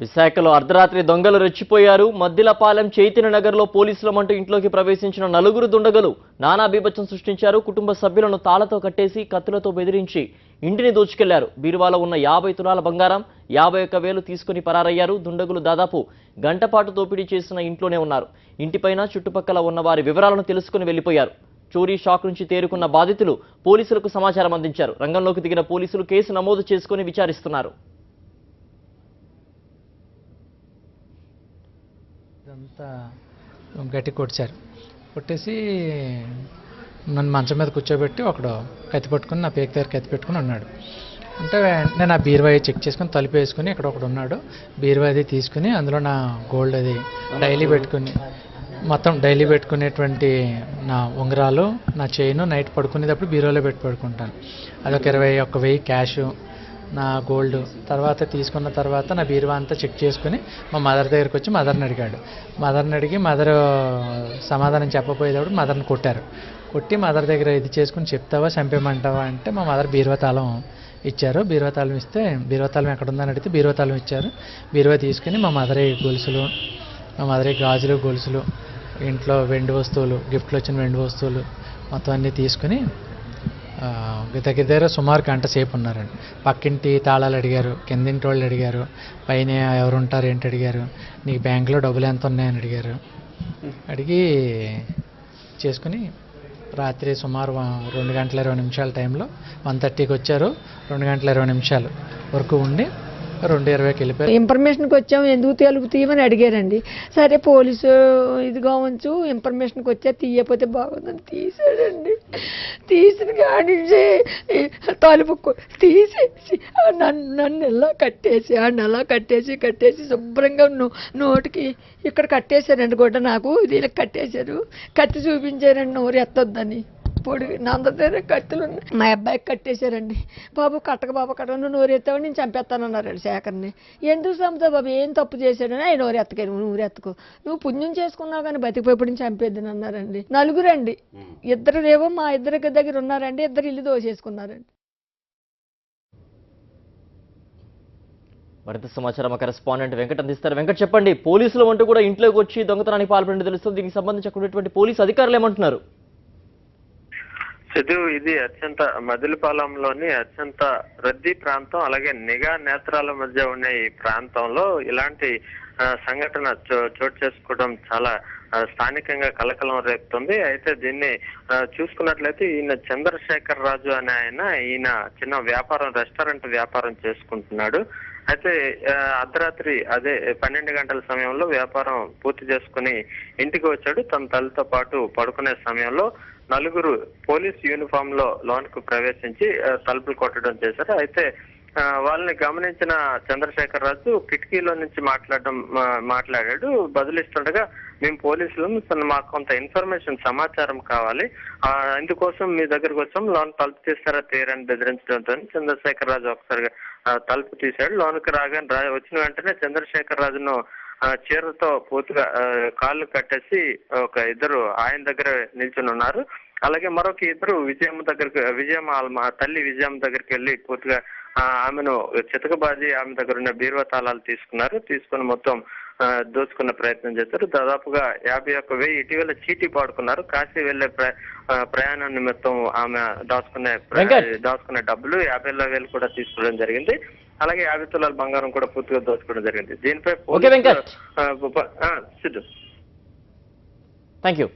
విశాఖలో అర్ధరాత్రి దొంగలు రెచ్చిపోయారు. మద్దిలపాలెం చైతన్య నగర్లో పోలీసులమంటూ ఇంట్లోకి ప్రవేశించిన నలుగురు దుండగులు నానా బీభత్సం సృష్టించారు. కుటుంబ సభ్యులను తాళతో కట్టేసి కత్తులతో బెదిరించి ఇంటిని దోచుకెళ్లారు. బీరువాలో ఉన్న 50 తులాల బంగారం, 51,000 తీసుకుని పరారయ్యారు. దుండగులు దాదాపు గంటపాటు దోపిడీ చేసిన ఇంట్లోనే ఉన్నారు. ఇంటిపైన చుట్టుపక్కల ఉన్న వారి వివరాలను తెలుసుకుని వెళ్లిపోయారు. చోరీ షాక్ నుంచి తేరుకున్న బాధితులు పోలీసులకు సమాచారం అందించారు. రంగంలోకి దిగిన పోలీసులు కేసు నమోదు చేసుకుని విచారిస్తున్నారు. ఇదంతా గట్టి కొట్టేసి నన్ను మంచం మీద కూర్చోబెట్టి ఒకడు కత్తి పట్టుకుని నా పేక దగ్గర కత్తి పెట్టుకుని ఉన్నాడు. అంటే నేను ఆ బీరువా చెక్ చేసుకుని తలుపు వేసుకుని ఇక్కడ ఒకడు ఉన్నాడు. బీరువా అది తీసుకుని అందులో నా గోల్డ్ అది డైలీ పెట్టుకుని మొత్తం డైలీ పెట్టుకునేటువంటి నా ఉంగరాలు, నా చైను నైట్ పడుకునేటప్పుడు బీరువాలో పెట్టి పడుకుంటాను. అదొక 21,000 క్యాష్, నా గోల్డ్. తర్వాత తీసుకున్న తర్వాత నా బీరువా అంతా చెక్ చేసుకుని మా మదర్ దగ్గరికి వచ్చి మదర్ని అడిగాడు. మదర్ని అడిగి మదర్ సమాధానం చెప్పబోయేటప్పుడు మదర్ని కొట్టి మదర్ దగ్గర ఇది చేసుకుని చెప్తావా చంపేయమంటావా అంటే మా మదర్ బీరువా తాళం ఇచ్చారు. బీరువా తాళం ఇస్తే బీరువా తాళం ఎక్కడ ఉందని అడిగితే బీరువా తాళం ఇచ్చారు. బీరువా తీసుకుని మా మదరే గొలుసులు, మా మదరే గాజులు, గొలుసులు, ఇంట్లో వెండి వస్తువులు, గిఫ్ట్లు వచ్చిన వెండి వస్తువులు మొత్తం అన్నీ తీసుకుని దగ్గర సుమారు గంట సేపు ఉన్నారండి. పక్కింటి తాళాలు అడిగారు, కిందింటి వాళ్ళు అడిగారు, పైన ఎవరు ఉంటారు ఏంటి అడిగారు, నీకు బ్యాంకులో డబ్బులు ఎంత ఉన్నాయని అడిగారు. అడిగి చేసుకుని రాత్రి సుమారు 2 గంటల 20 నిమిషాల టైంలో 1:30కి వచ్చారు. 2 గంటల 20 నిమిషాలు వరకు ఉండి 2:20కి వెళ్ళిపోయారు. ఇన్ఫర్మేషన్కి వచ్చాము, ఎందుకు తీయమని అడిగారండి. సరే పోలీసు ఇదిగా ఉంచు, ఇన్ఫర్మేషన్కి వచ్చా తీయకపోతే బాగుందని తీసాడండి. తీసిన కాడి తలుపు తీసేసి నన్ను ఎలా కట్టేసి శుభ్రంగా నోటికి ఇక్కడ కట్టేశారండి. కూడా నాకు దీనికి కట్టేశారు, కత్తి చూపించారండి నోరు ఎత్తొద్దని. పొడిగి నా దగ్గర కత్తులు ఉన్నాయి. మా అబ్బాయికి కట్టేశారండి. బాబు కట్టక నువ్వు నోరు ఎత్తావు నేను చంపేస్తానన్నారండి శేఖర్ని. ఎందుకు చంపుతావు బాబు, ఏం తప్పు చేశాడని ఆయన నోరు ఎత్తుకో, నువ్వు పుణ్యం చేసుకున్నావు కానీ బతికిపోయి చంపేద్దని అన్నారండి. నలుగురండి, ఇద్దరేమో మా ఇద్దరి దగ్గర ఉన్నారండి, ఇద్దరు ఇల్లు దోసేసుకున్నారండి. మరింత సమాచారం మా కరెస్పాండెంట్ వెంకట్ అందిస్తారు. వెంకట్ చెప్పండి, పోలీసులు అంటూ కూడా ఇంట్లోకి వచ్చి దొంగతనానికి పాల్పడినట్టు తెలుస్తుంది. దీనికి సంబంధించి అక్కడ ఉన్నటువంటి పోలీసు అధికారులు ఏమంటున్నారు? సిద్ధు, ఇది అత్యంత మదిలిపాలెంలోని అత్యంత రద్దీ ప్రాంతం, అలాగే నిఘా నేత్రాల మధ్య ఉన్న ఈ ప్రాంతంలో ఇలాంటి సంఘటన చోటు చేసుకోవడం చాలా స్థానికంగా కలకలం రేపుతుంది. అయితే దీన్ని చూసుకున్నట్లయితే ఈయన చంద్రశేఖర్ రాజు అనే ఈయన చిన్న రెస్టారెంట్ వ్యాపారం చేసుకుంటున్నాడు. అయితే అర్ధరాత్రి అదే 12 గంటల సమయంలో వ్యాపారం పూర్తి చేసుకుని ఇంటికి వచ్చాడు. తన తల్లితో పాటు పడుకునే సమయంలో నలుగురు పోలీస్ యూనిఫామ్ లో లోనికి ప్రవేశించి తలుపులు కొట్టడం చేశారు. అయితే వాళ్ళని గమనించిన చంద్రశేఖర్ రాజు కిటికీలో నుంచి మాట్లాడాడు. బదులిస్తుండగా మేము పోలీసులు, మాకు కొంత ఇన్ఫర్మేషన్ సమాచారం కావాలి, ఇందుకోసం మీ దగ్గరకు వచ్చాం, లోన్ తలుపు తీస్తారా తీరని బెదిరించడంతో చంద్రశేఖర్ రాజు ఒకసారిగా తలుపు తీశాడు. లోనికి వచ్చిన వెంటనే చంద్రశేఖర్ రాజును చీరతో పూర్తిగా కాళ్ళు కట్టేసి ఒక ఇద్దరు ఆయన దగ్గర నిల్చుని ఉన్నారు. అలాగే మరొక ఇద్దరు తల్లి విజయమ్మ దగ్గరికి వెళ్ళి పూర్తిగా ఆమెను చితకబాది ఆమె దగ్గర ఉన్న బీరువా తాళాలు తీసుకుని మొత్తం దోచుకున్న ప్రయత్నం చేశారు. దాదాపుగా 51,000 ఇటీవల చీటీ పాడుకున్నారు. కాశీ వెళ్లే ప్రయాణం నిమిత్తం ఆమె దాచుకునే డబ్బులు 50,000 కూడా తీసుకోవడం జరిగింది. అలాగే 50 తులాల బంగారం కూడా పూర్తిగా దోచుకోవడం జరిగింది. దీనిపై సిద్ధు, థ్యాంక్ యూ.